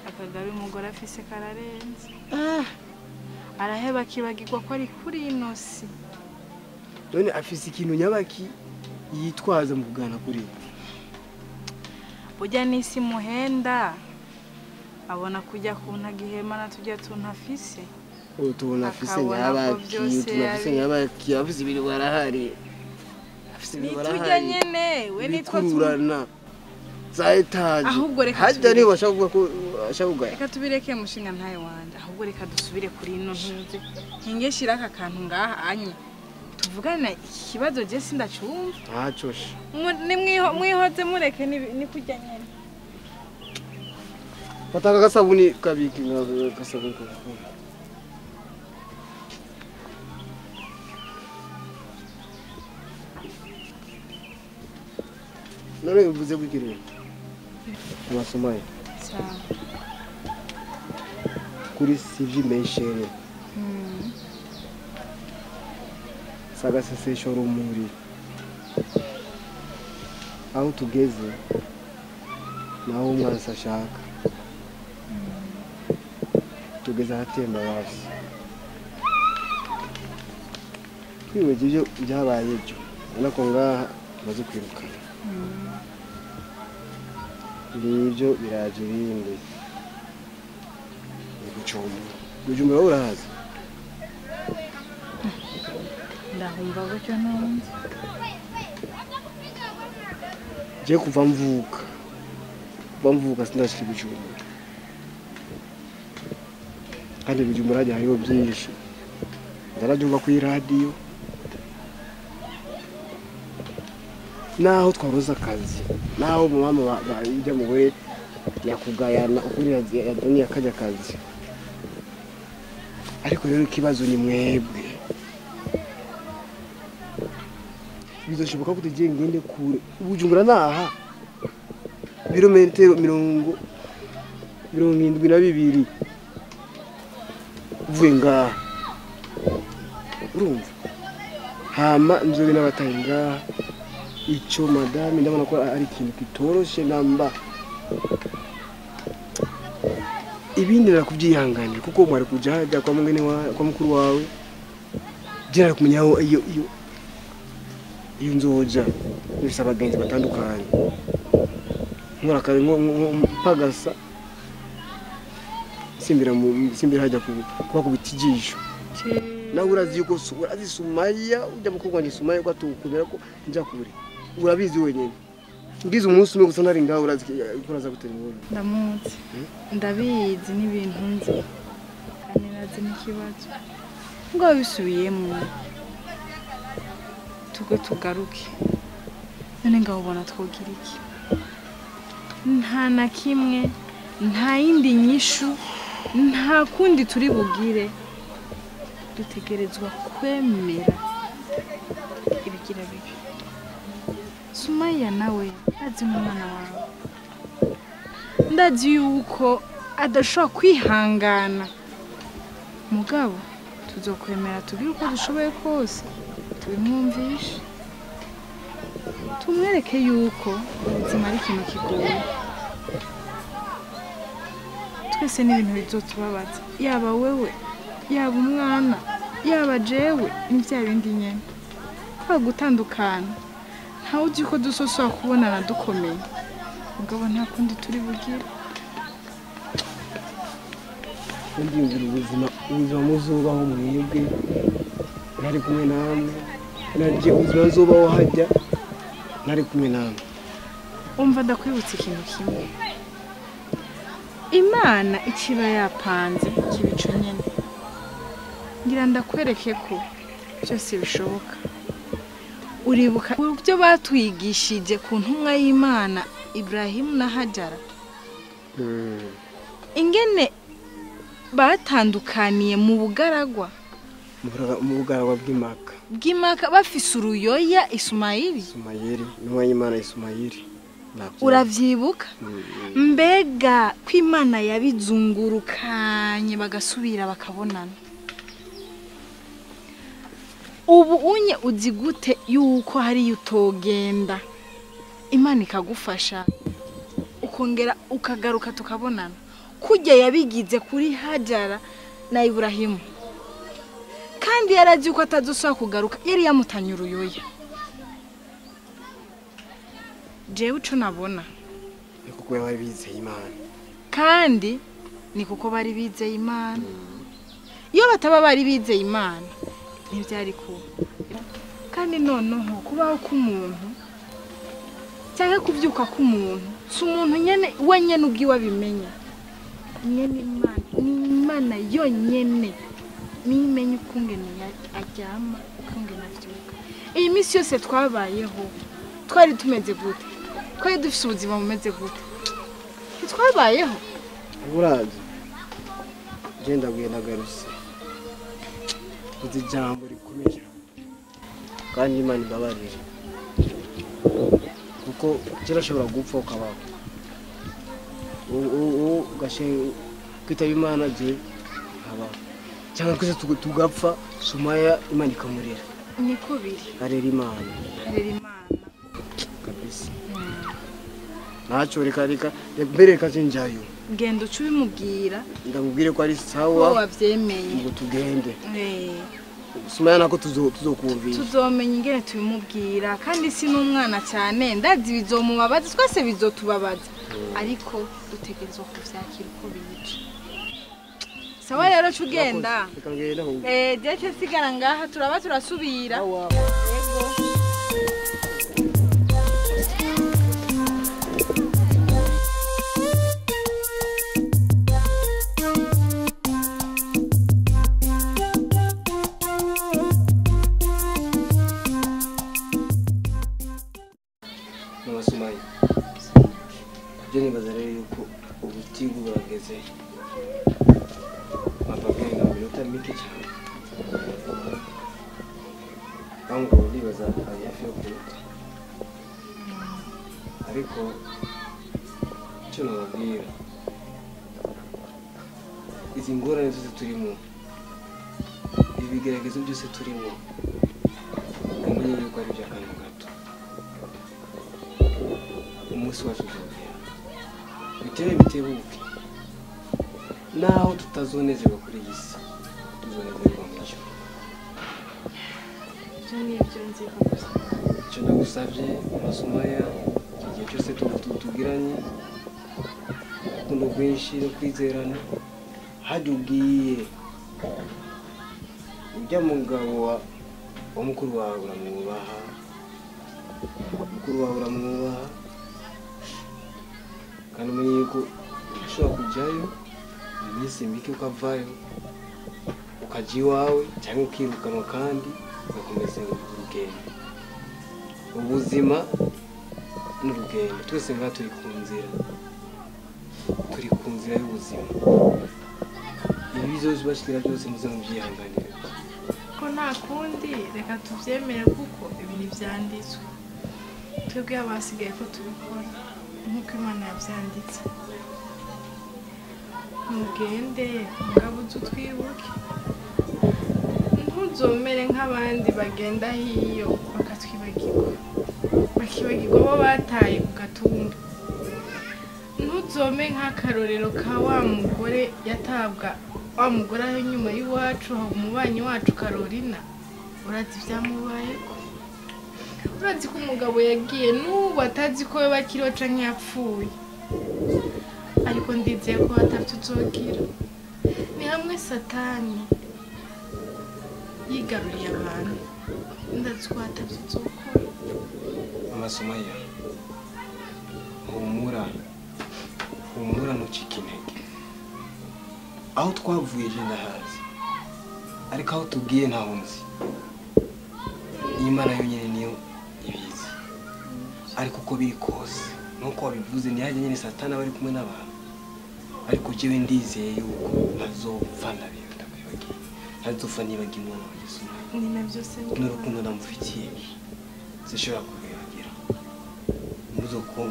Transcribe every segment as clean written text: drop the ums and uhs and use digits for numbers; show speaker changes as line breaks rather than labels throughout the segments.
akagabe umugore afise kararenze araheba kibagirwa ko ari kuri ino si
none afise ikintu nyabaki yitwaza mu kugana kuri
burya n'isi muhenda abona kujya kuntagihema na tujya tuntafise
tubona afise nyabaki afise ibiri barahari afise ibiri barahari
nitujya nyene we nitwa
turana za etaje
ahubwo reka
hajya niba bashaka kuvuga ko ashaka kugaya
reka tubireke mushinga ntaye wanje ahubwo reka dusubire kuri ino ntuze nkingeshira aka kantu ngaha anye tuvugana ikibazo je sindacumva
ntacoshe
mwihoze mureke ni kujya nyene
fataka gasabuni kabiki gasabuni none bivuze kwikirira amasomaye
sawa
kuri CV menshere saga sesesho rumuri aho tugeze naho umwansi ashaka tugeze ahatemba basi kwibaza ibyo byabaye byo ubona ko ngaha maze kwirukana ngibyo biraje bindi Bujumbura urahazi
ndahumva gutyo nonze
je kuva mvuka sindashika Bujumbura kandi Bujumbura hariho byinshi ndarabyumva ku radio naho twaroza akazi naho mama bajya mu we yakugayana ukuri yadoni yakajya akazi ariko rero ikibazo ni mwebwe bizoshoboka ko tugiye ngende kure Bujumbura naha birometero 72 uvuye ngaha urumva hama nzobe n'abataye ngaha icyo madame ndabona ko ari ikintu kitoroshe namba ibindi nakubyihanganira kuko mwari kujaja kwa mwene kwa mukuru wawe jira kumenyaho iyo nzoja bisa abagenzi batandukanye nkora kabe mpagasa simbira hajya kuba kubitijisho nawe urazi yuko urazi Sumaya ujya mukobwa ni Sumaya ko atukubera ko njya kure urabizi wenyine ngize umunsi umwe gusa nari ngaho uraza gutera inkuru
ndamuzi ndabizi n'ibintu nzi kandi nazi n'ikibazo ngo bisubiyemo tugaruke none ngaho ubona twogira iki nta na kimwe nta yindi nyishu nta kundi turi bugire dutegerezwa kwemera ibigira bibi Sumaya nawe azi umwana wawe ndazi yuko adashobora kwihangana mugabo tuzokwemera tubwire uko dushoboye kose tubimwumvishe tumwereke yuko ubuzima ari ikintu kigoye twese n'ibintu bizotubabaza yaba wewe yaba umwana yaba jewe ni bya bindi nyene kwa gutandukana ntawe uzi ko dusosora kubonana dukomeye mugabo nta kundi turi bugire
ndingira ubuzima muzubaho mwebwe ntari kumwe namwe nagiye ubuzima nzubaho hajya ntari kumwe namwe
umva ndakwibutsa ikintu kimwe Imana ikiba yapanze kibico nyene ngira ndakwereke ko byose bishoboka uribuka ubyo batwigishije ku ntumwa y'Imana Ibrahim na Hajara ingene batandukaniye mu bugaragwa bw'Imaka bafise uruyoya Ismaili
n'umwa y'Imana Ismaili
uravyibuka mbega ko Imana yabizungurukanye bagasubira bakabonana ubu unye uzi gute yuko hari utogenda Imana ikagufasha ukongera ukagaruka tukabonana kujya yabigize kuri Hajara na Ibrahimu kandi yarazi ko atazosaba kugaruka yari yamutanye uruyoya jewe uco nabona
kuko bari bizeye Imana
kandi ni kuko bari bizeye Imana iyo bataba bari bizeye Imana ntibyari kuba kandi noneho kubaho k'umuntu cyangwa kuvyuka k'umuntu si umuntu nyene wenyene ubwiwe abimenya nyene Imana yonyene nimenye ukungene aryama ukungene avyuka iyi misi yose twabayeho twari tumeze gute twari dufise ubuzima bumeze gute twabayeho
urazi genda nagarutse uzi jambo rikomeye kandi Imana imbabarire kuko kirashobora gupfa ukabaho gashe kwitaba Imana je habaho cyangwa kwese tugapfa Sumaya Imana ikamurira
niko biri
arera Imana kabisa ntacyo reka mbere kazinjayo
genda ucubimubwira
ndamubwire ko ari sawa
wavyemeye
ngo tugende Sumaya nako tuzokumvisha
tuzomenya ingene tubimubwira kandi si n'umwana cyane ndazi bizomubabaza twese bizotubabaza ariko dutegerezwa kuvyakira uko bica sawa rero cugenda jeje sigara ngaha turaba turasubira yego
Sumaya jeni bazare yuko ubutigu bwageze mapapiri na minota mike cyane bango ndibaza hafi yo kuruta ariko cyo nababwira izi ngorane zose turimo ibigeragezo byose turimo umenye yuko ari by'akantu gato umunsi wacu uzogera bitebuke naho tutazonezerwa kuri iyi si tuzonezerwa mu ijuru
ibyo nibyo nziko gusa
icyo ndagusabye Sumaya igihe cyose tugiranye urukundo rwinshi no kwizerana hajya ubwiye ujya mugabo wa mukuru wawe uramwubaha kandi umenye yuko ushobora kujyayo iminsi mike ukavayo ukajya iwawe cyangwa ukirukanwa kandi ugakomeza urugendo ubuzima n'urugendo twese ngaha turi ku nzira y'ubuzima ibi bizobashikira byose muze mubyihanganire
ko nta kundi reka tubyemere kuko ibi ntibyanditswe twebwe abasigaye ko tubikora nk'uko Imana yabyanditse mugende mugabo utwibuke ntuzomere nk'abandi bagenda hiyo bakibagirwa bo bataye ku gatumba ntuzome nk'akarorero ka wa mugore yatabwa wa mugore aho inyuma y'iwacu umubanyi wacu Carolina urazi byamubayeko urazi ko umugabo yagiye n'ubu atazi ko we bakiriho canke yapfuye ariko ndizeye ko atavyo uzogira ni hamwe Satani yigaruriye abantu ndazi ko atavyo uzokora
Sumaya humura ntucike intege aho twavuye je ndahazi ariko aho tugiye ntaho nzi Imana yonyine niyo ibizi ariko uko biri kose nuko wabivuze ntiyaje nyine Satani bari kumwe n'abantu ariko jewe ndizeye yuko ntazopfa ndabibwiye ntazopfa nibagiye umwana wa Yesu
ni navyo se
n'urukundo ndamufitiye zishobora kubibagira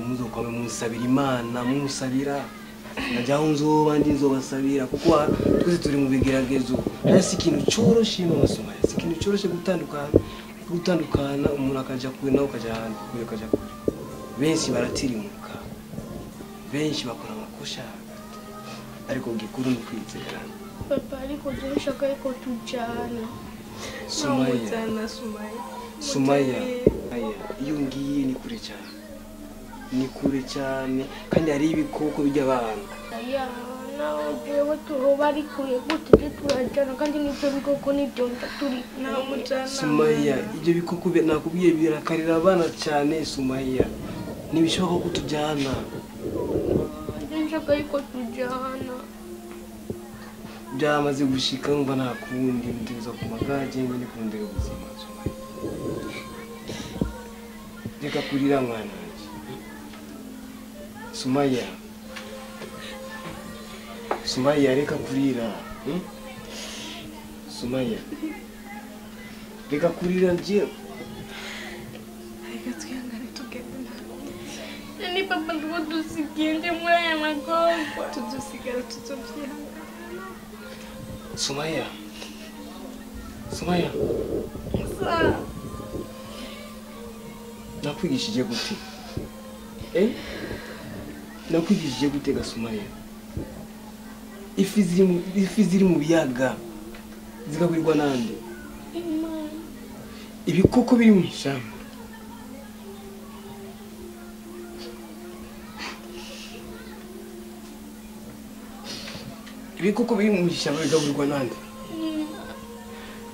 muzokwame musabira Imana musabira najyaho nzoba ndizobasabira kuko twese turi mu bigeragezo si ikintu cyoroshe Sumaya si ikintu cyoroshe gutandukana umuntu akaja kure nawe ukaja ahandi kure ukaja kure benshi baratirimuka benshi bakora amakosha ariko gikuru ni kwizera.
Papa ariko dushaka ariko tujyana.
Sumaya. Sumaya. Iyo ngiye ni kure cyane. Ni kure cyane kandi hari ibikoko by'abana.
Ya, nawe jewe tuhoba ari kure gute turajyana kandi n'ibyo bikoko nibyo turi nawe mujyana.
Sumaya, ibyo bikoko nakubwiye birakarira abana cyane Sumaya. Ntibishoboka ko tujyana.
Nshaka ariko tujyana.
Byamaze gushika numva nta kundi ndeza ku magage nyine kundera ubuzima Sumaya. Reka kurira mwana wanjye. Sumaya. Sumaya reka kurira. Sumaya. Reka kurira njye.
Reka twihangane tugende.
Ni papa ngo dusigende muri aya magorwa.
Tudusigara tuzobyihangana.
Sumaya. Sumaya.
Sa.
Nakwigishije gute? Nakwigishije gute ga Sumaya? Ifi ziri mu biyaga zigaburirwa nande?
Imana.
Ibikoko biri mu ishyamba. Ibikoko biri mu ishyamba bigaburirwa nande?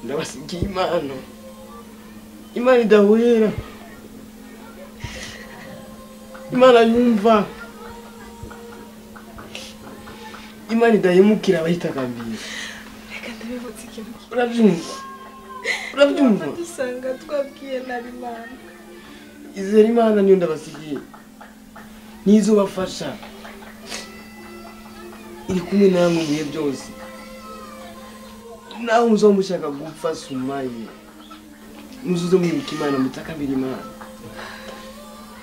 Ndabasigiye Imana. Imana idahwera. Imana yumva. Imana idahemukira abayitakambira.
Reka ndabibutse ikintu.
Urabyumva? Urabyumva?
Dusanga twabwiye nabi Imana.
Izera Imana niyo ndabasigiye. Nizo bafasha. Iri kumwe namwe mu bihe byose. Nawe muzomushaka gupfa Sumaya. Muzuze mwibuka Imana mutakambira Imana.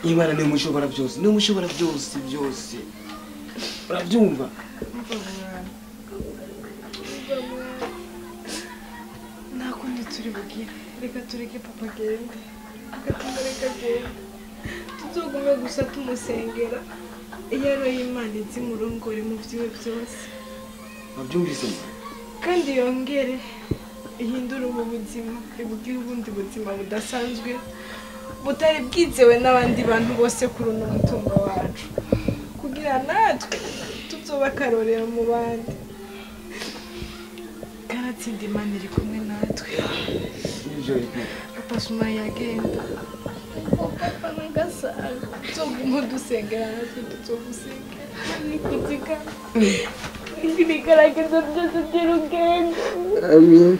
Imana niyo mushobora byose. Niyo mushobora byose byose. Urabyumva?
Nta kundi turi bugire. Reka tureke papa agende. Agatunga reka agende. Tuzogume gusa tumusengera. Iyo ari Imana izi murongore mu byiwe byose.
Wabyumvise?
Kandi yongere ihindura ubu buzima. Ibugire ubundi buzima budasanzwe. Butari bwizewe n'abandi bantu bose kuri uno mutungo wacu. Kugira natwe tuzoba akarorero mu bandi. Karatsinda Imana iri kumwe natwe. Papa Sumaya agenda.
Papa nagasanga.
Tuzoguma dusengera natwe tuzogusengera.
Nikutika. Ibigaragaza byose by'urugendo.
Amen.